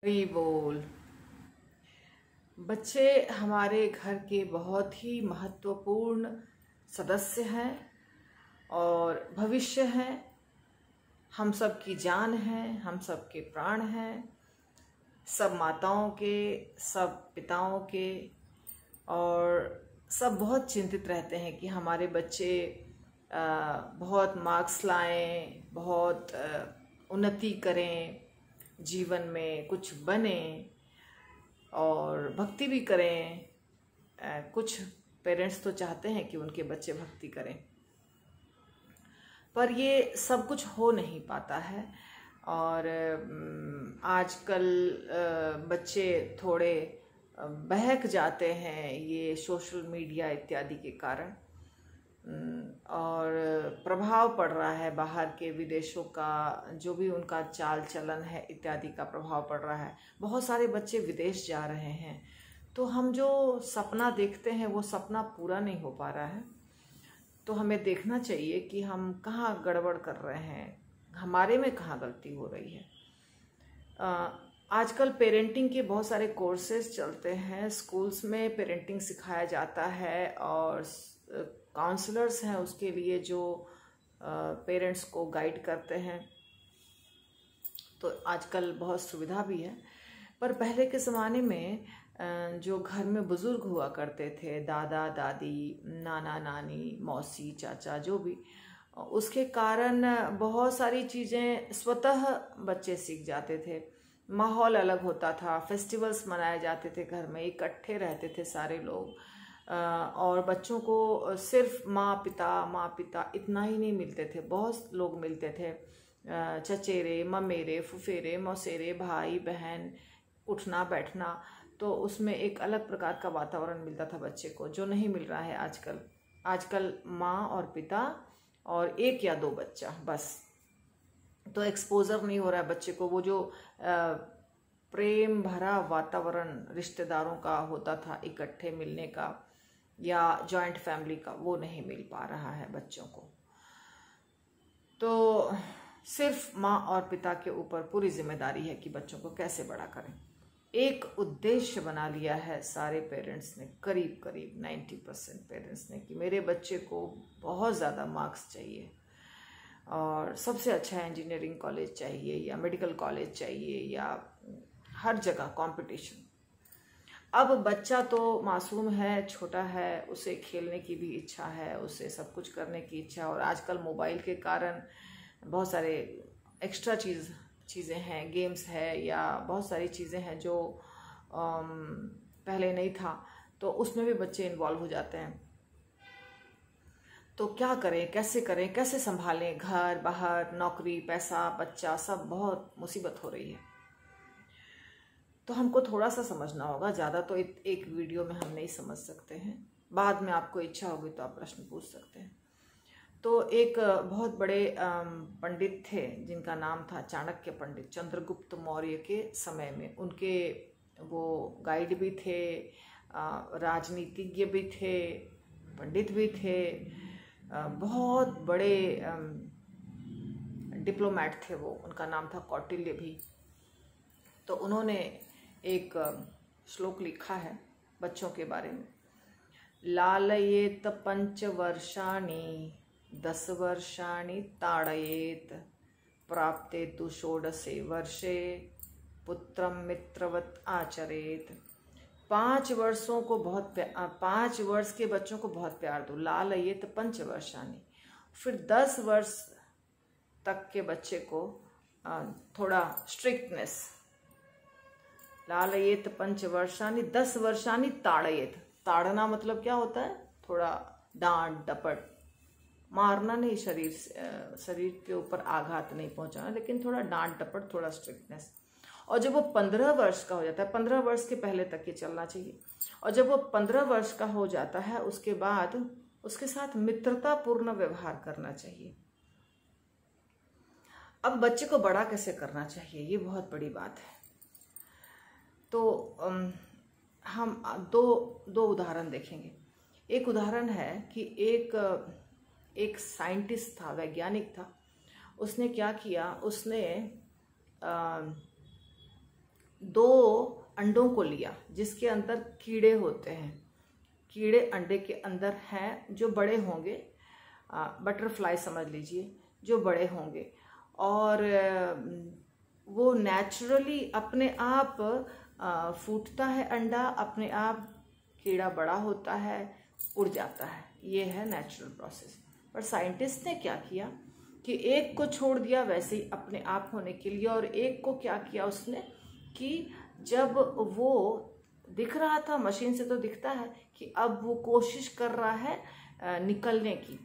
हरी बोल। बच्चे हमारे घर के बहुत ही महत्वपूर्ण सदस्य हैं और भविष्य हैं। हम सब की जान है, हम सब के प्राण हैं, सब माताओं के, सब पिताओं के। और सब बहुत चिंतित रहते हैं कि हमारे बच्चे बहुत मार्क्स लाएं, बहुत उन्नति करें, जीवन में कुछ बने और भक्ति भी करें। कुछ पेरेंट्स तो चाहते हैं कि उनके बच्चे भक्ति करें, पर ये सब कुछ हो नहीं पाता है। और आजकल बच्चे थोड़े बहक जाते हैं ये सोशल मीडिया इत्यादि के कारण, और प्रभाव पड़ रहा है बाहर के विदेशों का, जो भी उनका चाल चलन है इत्यादि का प्रभाव पड़ रहा है। बहुत सारे बच्चे विदेश जा रहे हैं, तो हम जो सपना देखते हैं वो सपना पूरा नहीं हो पा रहा है। तो हमें देखना चाहिए कि हम कहाँ गड़बड़ कर रहे हैं, हमारे में कहाँ गलती हो रही है। आजकल पेरेंटिंग के बहुत सारे कोर्सेज चलते हैं, स्कूल्स में पेरेंटिंग सिखाया जाता है और काउंसलर्स हैं उसके लिए जो पेरेंट्स को गाइड करते हैं। तो आजकल बहुत सुविधा भी है, पर पहले के ज़माने में जो घर में बुज़ुर्ग हुआ करते थे, दादा दादी, नाना नानी, मौसी चाचा, जो भी, उसके कारण बहुत सारी चीज़ें स्वतः बच्चे सीख जाते थे। माहौल अलग होता था, फेस्टिवल्स मनाए जाते थे, घर में इकट्ठे रहते थे सारे लोग। और बच्चों को सिर्फ माँ पिता इतना ही नहीं मिलते थे, बहुत लोग मिलते थे। चचेरे, ममेरे, फुफेरे, मौसेरे, भाई बहन, उठना बैठना, तो उसमें एक अलग प्रकार का वातावरण मिलता था बच्चे को, जो नहीं मिल रहा है आजकल। आजकल माँ और पिता और एक या दो बच्चा बस, तो एक्सपोजर नहीं हो रहा है बच्चे को। वो जो प्रेम भरा वातावरण रिश्तेदारों का होता था, इकट्ठे मिलने का या जॉइंट फैमिली का, वो नहीं मिल पा रहा है बच्चों को। तो सिर्फ माँ और पिता के ऊपर पूरी जिम्मेदारी है कि बच्चों को कैसे बड़ा करें। एक उद्देश्य बना लिया है सारे पेरेंट्स ने, करीब करीब 90% पेरेंट्स ने, कि मेरे बच्चे को बहुत ज़्यादा मार्क्स चाहिए और सबसे अच्छा इंजीनियरिंग कॉलेज चाहिए या मेडिकल कॉलेज चाहिए, या हर जगह कंपटीशन। अब बच्चा तो मासूम है, छोटा है, उसे खेलने की भी इच्छा है, उसे सब कुछ करने की इच्छा, और आजकल मोबाइल के कारण बहुत सारे एक्स्ट्रा चीज़ें हैं, गेम्स है या बहुत सारी चीज़ें हैं जो पहले नहीं था, तो उसमें भी बच्चे इन्वॉल्व हो जाते हैं। तो क्या करें, कैसे संभालें, घर बाहर, नौकरी, पैसा, बच्चा, सब बहुत मुसीबत हो रही है। तो हमको थोड़ा सा समझना होगा, ज़्यादा तो एक वीडियो में हम नहीं समझ सकते हैं। बाद में आपको इच्छा होगी तो आप प्रश्न पूछ सकते हैं। तो एक बहुत बड़े पंडित थे जिनका नाम था चाणक्य पंडित, चंद्रगुप्त मौर्य के समय में। उनके वो गाइड भी थे, राजनीतिज्ञ भी थे, पंडित भी थे, बहुत बड़े डिप्लोमैट थे वो। उनका नाम था कौटिल्य भी। तो उन्होंने एक श्लोक लिखा है बच्चों के बारे में। लालयेत 5 वर्षाणि 10 वर्षाणि ताड़येत, प्राप्ते तु 16 वर्षे पुत्रम मित्रवत आचरेत। 5 वर्षों को 5 वर्ष के बच्चों को बहुत प्यार दो, लालयेत 5 वर्षाणि। फिर 10 वर्ष तक के बच्चे को थोड़ा स्ट्रिक्टनेस, लालयेत 5 वर्षाणि 10 वर्षाणि ताड़येत। ताड़ना मतलब क्या होता है? थोड़ा डांट डपट, मारना नहीं, शरीर के ऊपर आघात नहीं पहुंचाना, लेकिन थोड़ा डांट डपट, थोड़ा स्ट्रिक्टनेस। और जब वो 15 वर्ष का हो जाता है, 15 वर्ष के पहले तक ये चलना चाहिए, और जब वो 15 वर्ष का हो जाता है उसके बाद उसके साथ मित्रतापूर्ण व्यवहार करना चाहिए। अब बच्चे को बड़ा कैसे करना चाहिए, ये बहुत बड़ी बात है। तो हम दो उदाहरण देखेंगे। एक उदाहरण है कि एक साइंटिस्ट था, वैज्ञानिक था। उसने क्या किया, उसने 2 अंडों को लिया जिसके अंदर कीड़े होते हैं। कीड़े अंडे के अंदर हैं जो बड़े होंगे, बटरफ्लाई समझ लीजिए, जो बड़े होंगे, और वो नेचुरली अपने आप फूटता है अंडा, अपने आप कीड़ा बड़ा होता है, उड़ जाता है। ये है नेचुरल प्रोसेस। पर साइंटिस्ट ने क्या किया कि एक को छोड़ दिया वैसे ही अपने आप होने के लिए, और एक को क्या किया उसने कि जब वो दिख रहा था, मशीन से तो दिखता है कि अब वो कोशिश कर रहा है निकलने की,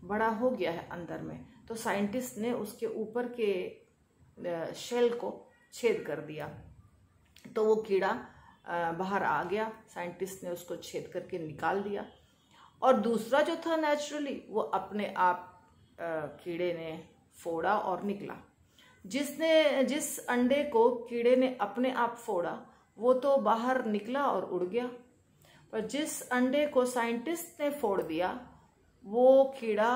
बड़ा हो गया है अंदर में, तो साइंटिस्ट ने उसके ऊपर के शेल को छेद कर दिया, तो वो कीड़ा बाहर आ गया। साइंटिस्ट ने उसको छेद करके निकाल दिया। और दूसरा जो था नेचुरली, वो अपने आप कीड़े ने फोड़ा और निकला। जिस अंडे को कीड़े ने अपने आप फोड़ा वो तो बाहर निकला और उड़ गया, पर जिस अंडे को साइंटिस्ट ने फोड़ दिया वो कीड़ा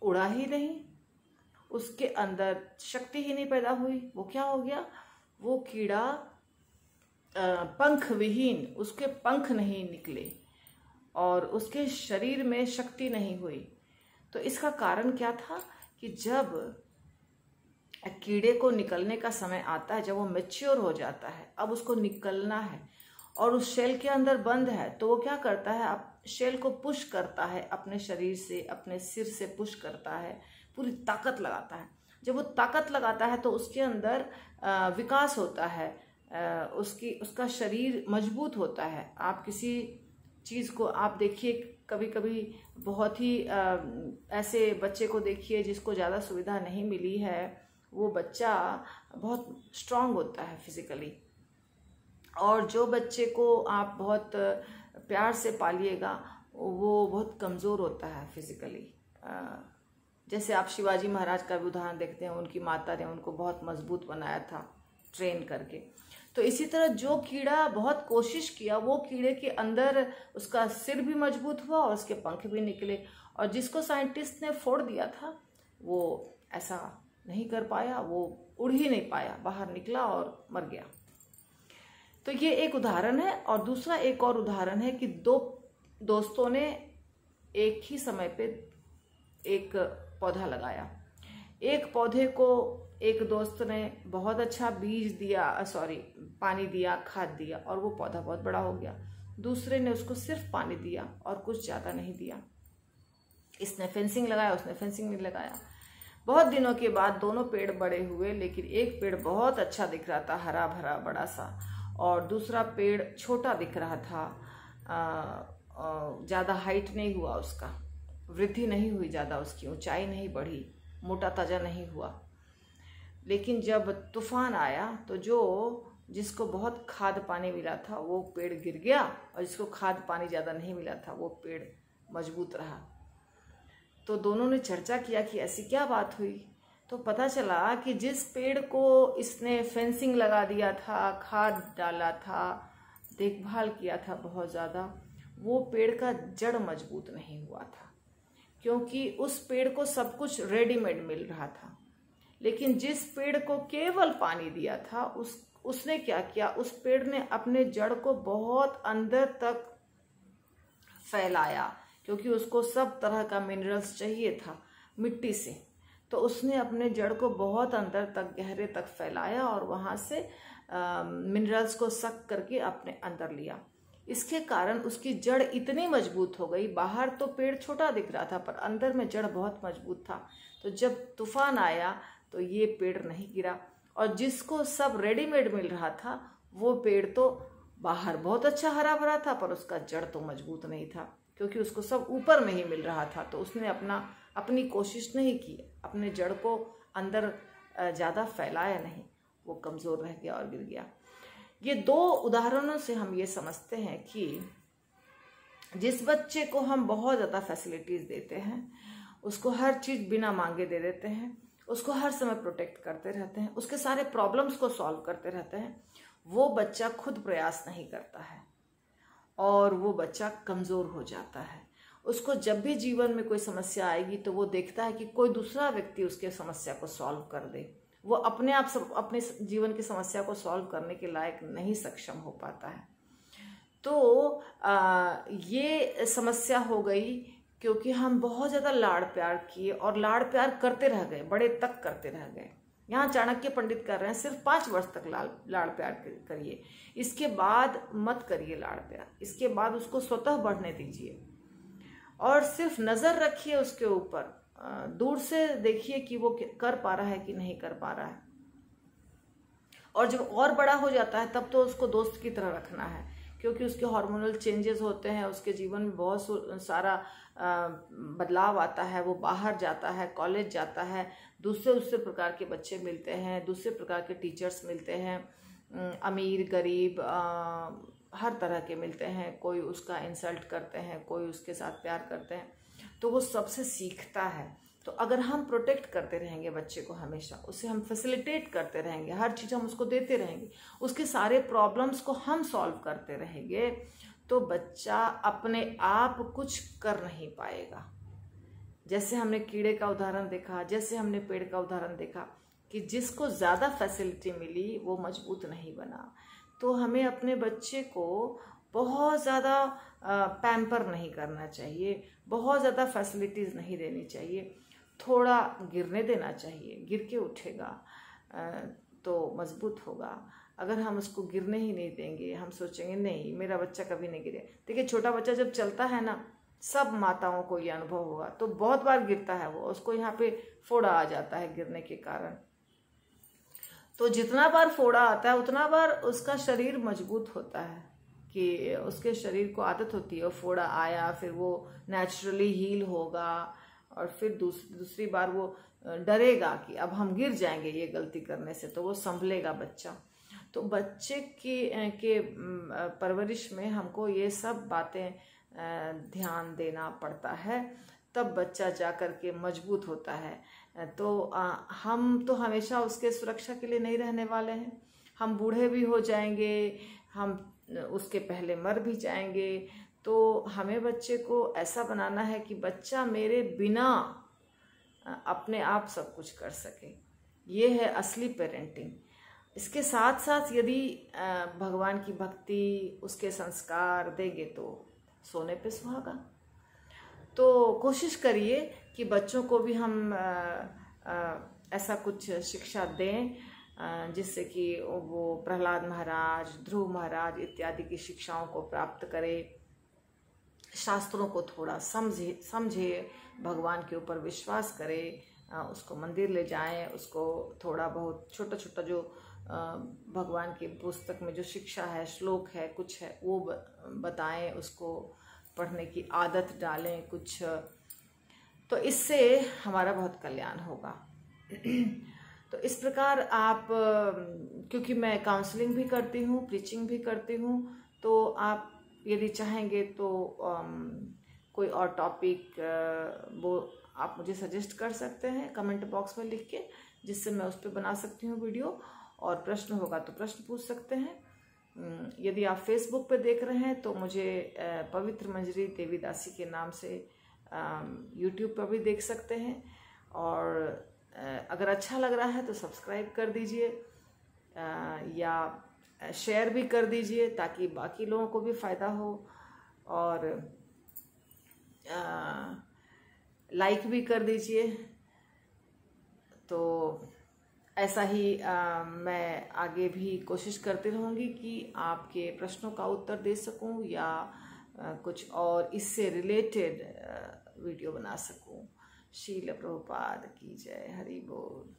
उड़ा ही नहीं, उसके अंदर शक्ति ही नहीं पैदा हुई। वो क्या हो गया, वो कीड़ा पंख विहीन, उसके पंख नहीं निकले और उसके शरीर में शक्ति नहीं हुई। तो इसका कारण क्या था कि जब कीड़े को निकलने का समय आता है, जब वो मैच्योर हो जाता है, अब उसको निकलना है और उस शेल के अंदर बंद है, तो वो क्या करता है, आप शेल को पुश करता है अपने शरीर से, अपने सिर से पुश करता है, पूरी ताकत लगाता है। जब वो ताकत लगाता है तो उसके अंदर विकास होता है, उसका शरीर मजबूत होता है। आप किसी चीज़ को आप देखिए, कभी कभी बहुत ही ऐसे बच्चे को देखिए जिसको ज़्यादा सुविधा नहीं मिली है, वो बच्चा बहुत स्ट्रांग होता है फिजिकली, और जो बच्चे को आप बहुत प्यार से पालिएगा वो बहुत कमज़ोर होता है फिजिकली। जैसे आप शिवाजी महाराज का भी उदाहरण देखते हैं, उनकी माता ने उनको बहुत मजबूत बनाया था ट्रेन करके। तो इसी तरह जो कीड़ा बहुत कोशिश किया, वो कीड़े के अंदर उसका सिर भी मजबूत हुआ और उसके पंख भी निकले, और जिसको साइंटिस्ट ने फोड़ दिया था वो ऐसा नहीं कर पाया, वो उड़ ही नहीं पाया, बाहर निकला और मर गया। तो ये एक उदाहरण है। और दूसरा एक और उदाहरण है कि 2 दोस्तों ने एक ही समय पे एक पौधा लगाया। एक पौधे को एक दोस्त ने बहुत अच्छा बीज दिया, पानी दिया, खाद दिया, और वो पौधा बहुत बड़ा हो गया। दूसरे ने उसको सिर्फ पानी दिया और कुछ ज़्यादा नहीं दिया। इसने फेंसिंग लगाया, उसने फेंसिंग नहीं लगाया। बहुत दिनों के बाद दोनों पेड़ बड़े हुए, लेकिन एक पेड़ बहुत अच्छा दिख रहा था, हरा भरा बड़ा सा, और दूसरा पेड़ छोटा दिख रहा था, ज़्यादा हाइट नहीं हुआ, उसका वृद्धि नहीं हुई ज़्यादा, उसकी ऊंचाई नहीं बढ़ी, मोटा ताजा नहीं हुआ। लेकिन जब तूफान आया तो जिसको बहुत खाद पानी मिला था वो पेड़ गिर गया, और जिसको खाद पानी ज़्यादा नहीं मिला था वो पेड़ मजबूत रहा। तो दोनों ने चर्चा किया कि ऐसी क्या बात हुई। तो पता चला कि जिस पेड़ को इसने फेंसिंग लगा दिया था, खाद डाला था, देखभाल किया था बहुत ज़्यादा, वो पेड़ का जड़ मजबूत नहीं हुआ था, क्योंकि उस पेड़ को सब कुछ रेडीमेड मिल रहा था। लेकिन जिस पेड़ को केवल पानी दिया था उसने क्या किया, उस पेड़ ने अपने जड़ को बहुत अंदर तक फैलाया, क्योंकि उसको सब तरह का मिनरल्स चाहिए था मिट्टी से। तो उसने अपने जड़ को बहुत अंदर तक, गहरे तक फैलाया और वहाँ से मिनरल्स को सक करके अपने अंदर लिया। इसके कारण उसकी जड़ इतनी मजबूत हो गई, बाहर तो पेड़ छोटा दिख रहा था पर अंदर में जड़ बहुत मजबूत था। तो जब तूफान आया तो ये पेड़ नहीं गिरा, और जिसको सब रेडीमेड मिल रहा था वो पेड़ तो बाहर बहुत अच्छा हरा भरा था, पर उसका जड़ तो मजबूत नहीं था, क्योंकि उसको सब ऊपर में ही मिल रहा था। तो उसने अपनी कोशिश नहीं की, अपने जड़ को अंदर ज़्यादा फैलाया नहीं, वो कमज़ोर रह गया और गिर गया। ये 2 उदाहरणों से हम ये समझते हैं कि जिस बच्चे को हम बहुत ज़्यादा फैसिलिटीज़ देते हैं, उसको हर चीज़ बिना मांगे दे देते हैं, उसको हर समय प्रोटेक्ट करते रहते हैं, उसके सारे प्रॉब्लम्स को सॉल्व करते रहते हैं, वो बच्चा खुद प्रयास नहीं करता है और वो बच्चा कमज़ोर हो जाता है। उसको जब भी जीवन में कोई समस्या आएगी तो वो देखता है कि कोई दूसरा व्यक्ति उसके समस्या को सॉल्व कर दे, वो अपने आप सब अपने जीवन की समस्या को सॉल्व करने के लायक नहीं सक्षम हो पाता है। तो ये समस्या हो गई क्योंकि हम बहुत ज़्यादा लाड़ प्यार किए और लाड़ प्यार करते रह गए, बड़े तक करते रह गए। यहाँ चाणक्य पंडित कर रहे हैं सिर्फ 5 वर्ष तक लाड़ प्यार करिए, इसके बाद मत करिए लाड़ प्यार, इसके बाद उसको स्वतः बढ़ने दीजिए और सिर्फ नज़र रखिए उसके ऊपर, दूर से देखिए कि वो कर पा रहा है कि नहीं कर पा रहा है। और जब और बड़ा हो जाता है तब तो उसको दोस्त की तरह रखना है, क्योंकि उसके हार्मोनल चेंजेस होते हैं, उसके जीवन में बहुत सारा बदलाव आता है, वो बाहर जाता है, कॉलेज जाता है, दूसरे प्रकार के बच्चे मिलते हैं, दूसरे प्रकार के टीचर्स मिलते हैं, अमीर गरीब हर तरह के मिलते हैं, कोई उसका इंसल्ट करते हैं, कोई उसके साथ प्यार करते हैं, तो वो सबसे सीखता है। तो अगर हम प्रोटेक्ट करते रहेंगे बच्चे को, हमेशा उसे हम फैसिलिटेट करते रहेंगे, हर चीज़ हम उसको देते रहेंगे, उसके सारे प्रॉब्लम्स को हम सॉल्व करते रहेंगे, तो बच्चा अपने आप कुछ कर नहीं पाएगा। जैसे हमने कीड़े का उदाहरण देखा, जैसे हमने पेड़ का उदाहरण देखा कि जिसको ज़्यादा फैसिलिटी मिली वो मजबूत नहीं बना। तो हमें अपने बच्चे को बहुत ज़्यादा पैम्पर नहीं करना चाहिए, बहुत ज़्यादा फैसिलिटीज़ नहीं देनी चाहिए, थोड़ा गिरने देना चाहिए, गिर के उठेगा तो मजबूत होगा। अगर हम उसको गिरने ही नहीं देंगे, हम सोचेंगे नहीं मेरा बच्चा कभी नहीं गिरे। देखिए छोटा बच्चा जब चलता है ना, सब माताओं को ये अनुभव होगा, तो बहुत बार गिरता है वो, उसको यहाँ पे फोड़ा आ जाता है गिरने के कारण। तो जितना बार फोड़ा आता है उतना बार उसका शरीर मजबूत होता है, कि उसके शरीर को आदत होती है, फोड़ा आया फिर वो नेचुरली हील होगा, और फिर दूसरी बार वो डरेगा कि अब हम गिर जाएंगे ये गलती करने से, तो वो संभलेगा बच्चा। तो बच्चे के परवरिश में हमको ये सब बातें ध्यान देना पड़ता है, तब बच्चा जा कर के मजबूत होता है। तो हम तो हमेशा उसके सुरक्षा के लिए नहीं रहने वाले हैं, हम बूढ़े भी हो जाएंगे, हम उसके पहले मर भी जाएंगे। तो हमें बच्चे को ऐसा बनाना है कि बच्चा मेरे बिना अपने आप सब कुछ कर सके, ये है असली पेरेंटिंग। इसके साथ साथ यदि भगवान की भक्ति, उसके संस्कार देंगे तो सोने पे सुहागा। तो कोशिश करिए कि बच्चों को भी हम ऐसा कुछ शिक्षा दें जिससे कि वो प्रहलाद महाराज, ध्रुव महाराज इत्यादि की शिक्षाओं को प्राप्त करे, शास्त्रों को थोड़ा समझे, भगवान के ऊपर विश्वास करे, उसको मंदिर ले जाएं, उसको थोड़ा बहुत छोटा छोटा जो भगवान की पुस्तक में जो शिक्षा है, श्लोक है, कुछ है, वो बताएं, उसको पढ़ने की आदत डालें कुछ, तो इससे हमारा बहुत कल्याण होगा। तो इस प्रकार आप, क्योंकि मैं काउंसलिंग भी करती हूँ, प्रीचिंग भी करती हूँ, तो आप यदि चाहेंगे तो कोई और टॉपिक वो आप मुझे सजेस्ट कर सकते हैं कमेंट बॉक्स में लिख के, जिससे मैं उस पर बना सकती हूँ वीडियो, और प्रश्न होगा तो प्रश्न पूछ सकते हैं। यदि आप फेसबुक पे देख रहे हैं तो मुझे पवित्र मंजरी देवीदासी के नाम से यूट्यूब पर भी देख सकते हैं, और अगर अच्छा लग रहा है तो सब्सक्राइब कर दीजिए या शेयर भी कर दीजिए ताकि बाकी लोगों को भी फ़ायदा हो, और लाइक भी कर दीजिए। तो ऐसा ही मैं आगे भी कोशिश करती रहूँगी कि आपके प्रश्नों का उत्तर दे सकूं या कुछ और इससे रिलेटेड वीडियो बना सकूं। शील प्रभुपाद की जय। हरि बोल।